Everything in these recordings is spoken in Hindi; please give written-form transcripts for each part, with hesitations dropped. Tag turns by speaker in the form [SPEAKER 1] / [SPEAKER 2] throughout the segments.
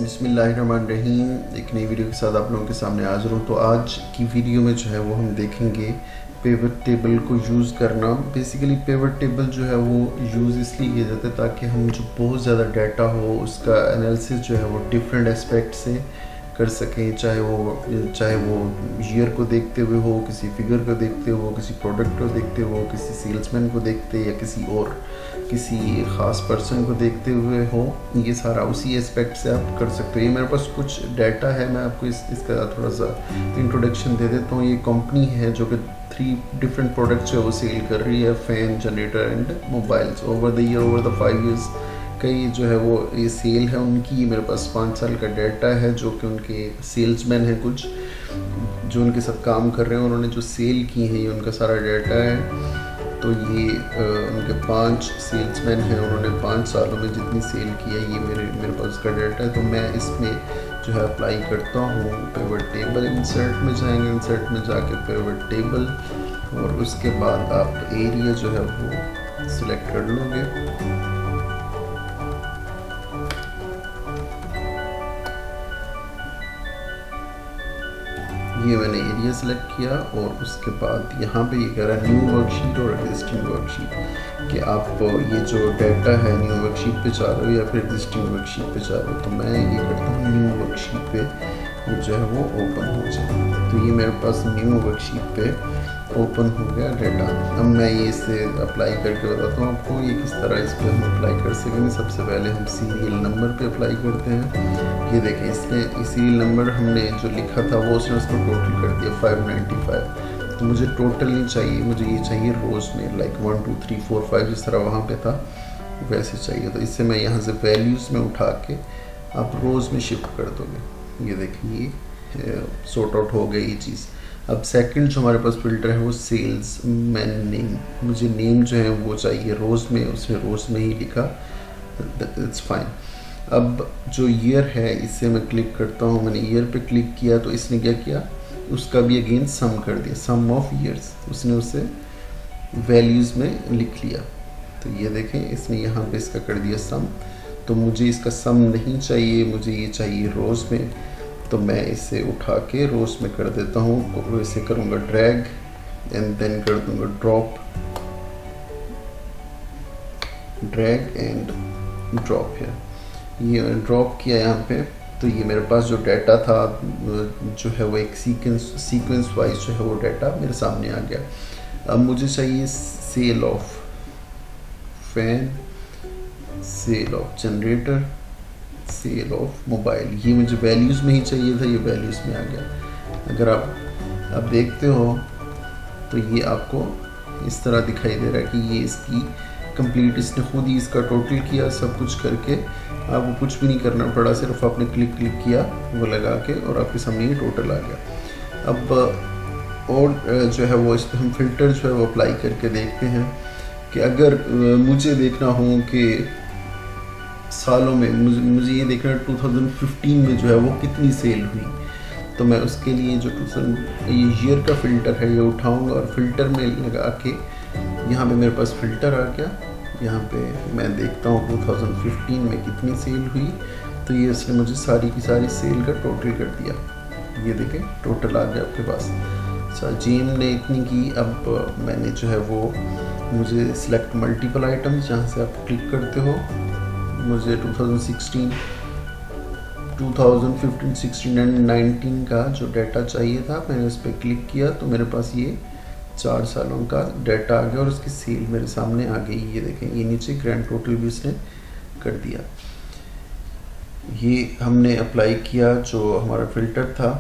[SPEAKER 1] बिस्मिल्लाहिर्रहमानिर्रहीम। एक नई वीडियो के साथ आप लोगों के सामने हाज़िर हूँ। तो आज की वीडियो में जो है वो हम देखेंगे पिवट टेबल को यूज़ करना। बेसिकली पिवट टेबल जो है वो यूज़ इसलिए किया जाता है ताकि हम जो बहुत ज़्यादा डाटा हो उसका एनालिसिस जो है वो डिफरेंट एस्पेक्ट से कर सकें, चाहे वो ईयर को देखते हुए हो, किसी फिगर को देखते हो, किसी प्रोडक्ट को देखते हो, किसी सेल्समैन को देखते या किसी ख़ास पर्सन को देखते हुए हो। ये सारा उसी एस्पेक्ट से आप कर सकते हो। ये मेरे पास कुछ डाटा है, मैं आपको इसका थोड़ा सा इंट्रोडक्शन दे देता हूँ। ये कंपनी है जो कि 3 डिफरेंट प्रोडक्ट्स जो है वो सेल कर रही है, fan, generator and mobiles. Over the 5 years कई जो है वो ये सेल है उनकी। मेरे पास 5 साल का डाटा है जो कि उनके सेल्समैन हैं, कुछ जो उनके साथ काम कर रहे हैं, उन्होंने जो सेल की हैं ये उनका सारा डाटा है। तो ये उनके 5 सेल्समैन हैं, उन्होंने 5 सालों में जितनी सेल की है ये मेरे पास का डाटा है। तो मैं इसमें जो है अप्लाई करता हूँ पिवट टेबल। इंसर्ट में जाएंगे, इंसर्ट में जाके पिवट टेबल, और उसके बाद आप एरिया जो है वो सिलेक्ट कर लोगे। ये मैंने एरिया सेलेक्ट किया और उसके बाद यहाँ पे ये कह रहा है न्यू वर्कशीट और एग्जिस्टिंग वर्कशीट, कि आप ये जो डाटा है न्यू वर्कशीट पे जा रहे हो या फिर एग्जिस्टिंग वर्कशीट पे जा रहे हो। तो मैं ये करता हूँ न्यू वर्कशीट पे, ये जो है वो ओपन हो जाए। तो ये मेरे पास न्यू वर्कशीट पे ओपन हो गया डाटा। अब मैं ये इसे अप्लाई करके बताता हूँ आपको ये किस तरह इस पर हम अप्लाई कर सकेंगे। सबसे पहले हम सीरियल नंबर पे अप्लाई करते हैं। ये देखें, इसने सीरियल नंबर हमने जो लिखा था वो उसने उसको टोटल कर दिया 595। तो मुझे टोटल नहीं चाहिए, मुझे ये चाहिए रोज़ में, लाइक 1 2 3 4 5 जिस तरह वहाँ पे था वैसे चाहिए। तो इससे मैं यहाँ से वैल्यूज़ में उठा के आप रोज़ में शिफ्ट कर दोगे। ये देखिए सॉर्ट आउट हो गई ये चीज़। अब सेकंड जो हमारे पास फिल्टर है वो सेल्स मैन नेम। मुझे नेम जो है वो चाहिए रोज़ में, उसने रोज़ में ही लिखा, इट्स फाइन। अब जो ईयर है इससे मैं क्लिक करता हूँ। मैंने ईयर पे क्लिक किया तो इसने क्या किया, उसका भी अगेन सम कर दिया, सम ऑफ ईयर्स उसने उसे वैल्यूज़ में लिख लिया। तो ये देखें इसने यहाँ पे इसका कर दिया सम। तो मुझे इसका सम नहीं चाहिए, मुझे ये चाहिए रोज़ में। तो मैं इसे उठा के रोज़ में कर देता हूँ। इसे करूँगा ड्रैग एंड देन कर दूँगा ड्रॉप, ड्रैग एंड ड्रॉप है। ये ड्रॉप किया यहाँ पे। तो ये मेरे पास जो डाटा था जो है वो एक सीक्वेंस वाइज जो है वो डाटा मेरे सामने आ गया। अब मुझे चाहिए sale of fan, sale of generator, sale of mobile. ये मुझे वैल्यूज़ में ही चाहिए था, ये वैल्यूज़ में आ गया। अगर आप देखते हो तो ये आपको इस तरह दिखाई दे रहा है कि ये इसकी कंप्लीट, इसने खुद ही इसका टोटल किया सब कुछ करके। आपको कुछ भी नहीं करना पड़ा, सिर्फ आपने क्लिक किया वो लगा के और आपके सामने ये टोटल आ गया। अब और जो है वो इस पर हम फिल्टर जो है वो अप्लाई करके देखते हैं कि अगर मुझे देखना हो कि सालों में, मुझे ये देखना है 2015 में जो है वो कितनी सेल हुई। तो मैं उसके लिए जो ये ईयर का फ़िल्टर है ये उठाऊंगा और फिल्टर में लगा के यहाँ पे मेरे पास फ़िल्टर आ गया। यहाँ पे मैं देखता हूँ 2015 में कितनी सेल हुई। तो ये इसने मुझे सारी की सारी सेल का टोटल कर दिया। ये देखें टोटल आ गया आपके पास। जीएम ने इतनी की। अब मैंने जो है वो, मुझे सिलेक्ट मल्टीपल आइटम्स, जहाँ से आप क्लिक करते हो, मुझे 2016, 16 एंड 19 का जो डाटा चाहिए था। मैंने उस पर क्लिक किया तो मेरे पास ये 4 सालों का डाटा आ गया और उसकी सेल मेरे सामने आ गई। ये देखें, ये नीचे ग्रैंड टोटल भी उसने कर दिया। ये हमने अप्लाई किया जो हमारा फिल्टर था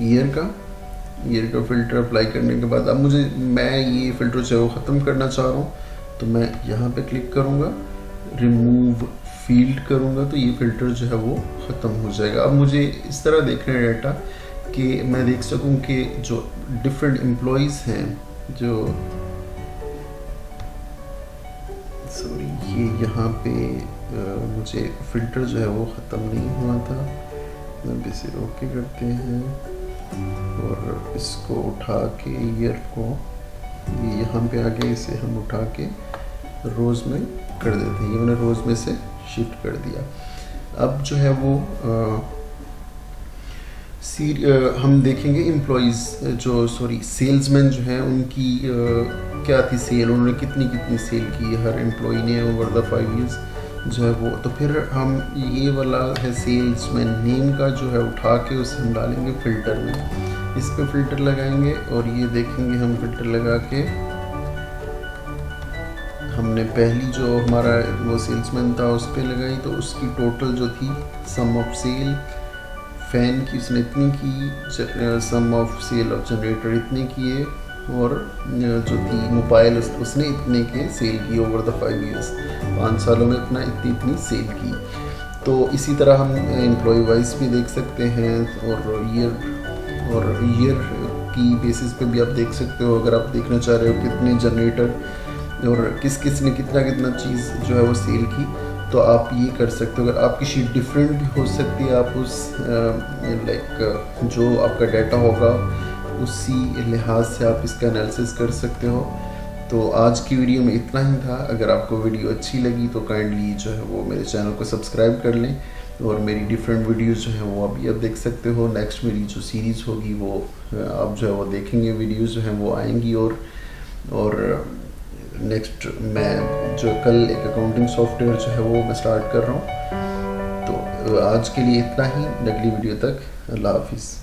[SPEAKER 1] ईयर का फ़िल्टर अप्लाई करने के बाद अब मैं ये फ़िल्टर जो है वो ख़त्म करना चाह रहा हूँ। तो मैं यहाँ पे क्लिक करूँगा, रिमूव फील्ड करूँगा, तो ये फ़िल्टर जो है वो ख़त्म हो जाएगा। अब मुझे इस तरह देखना है डाटा कि मैं देख सकूँ कि जो डिफरेंट एम्प्लॉइज़ हैं, जो ये यहाँ पे मुझे फ़िल्टर जो है वो ख़त्म नहीं हुआ था। अब इसे ओके करते हैं और इसको उठा के ईयर को, ये यहाँ पे आ गया, इसे हम उठा के रोज़ में कर देते हैं। ये मैंने रोज़ में से शिफ्ट कर दिया। अब जो है वो हम देखेंगे एम्प्लॉयज़ सेल्समैन जो हैं उनकी क्या थी सेल, उन्होंने कितनी सेल की हर एम्प्लॉय ने ओवर द 5 ईयर्स जो है वो। तो फिर हम ये वाला है सेल्समैन नेम का जो है उठा के उसे हम डालेंगे फ़िल्टर में। इस पे फ़िल्टर लगाएंगे और ये देखेंगे हम फ़िल्टर लगा के हमने पहली जो हमारा वो सेल्समैन था उस पर लगाई, तो उसकी टोटल जो थी सम ऑफ सेल फ़ैन की उसने इतनी की, सम ऑफ सेल ऑफ जनरेटर इतने किए, और जो थी मोबाइल उसने इतने के सेल की ओवर द 5 ईयर्स, 5 सालों में इतनी सेल की। तो इसी तरह हम एम्प्लॉय वाइज भी देख सकते हैं और ईयर की बेसिस पे भी आप देख सकते हो। अगर आप देखना चाह रहे हो कितने जनरेटर और किस ने कितना चीज़ जो है वो सेल की, तो आप ये कर सकते हो। अगर आपकी शीट डिफरेंट भी हो सकती है, आप उस जो आपका डाटा होगा उसी लिहाज से आप इसका एनालिसिस कर सकते हो। तो आज की वीडियो में इतना ही था। अगर आपको वीडियो अच्छी लगी तो काइंडली जो है वो मेरे चैनल को सब्सक्राइब कर लें, और मेरी डिफरेंट वीडियोस जो हैं वो अभी आप देख सकते हो। नेक्स्ट मेरी जो सीरीज़ होगी वो आप जो है वो देखेंगे, वीडियोस जो हैं वो आएंगी। और नेक्स्ट मैं जो कल एक अकाउंटिंग सॉफ्टवेयर जो है वो मैं स्टार्ट कर रहा हूँ। तो आज के लिए इतना ही, अगली वीडियो तक अल्लाह हाफिज़।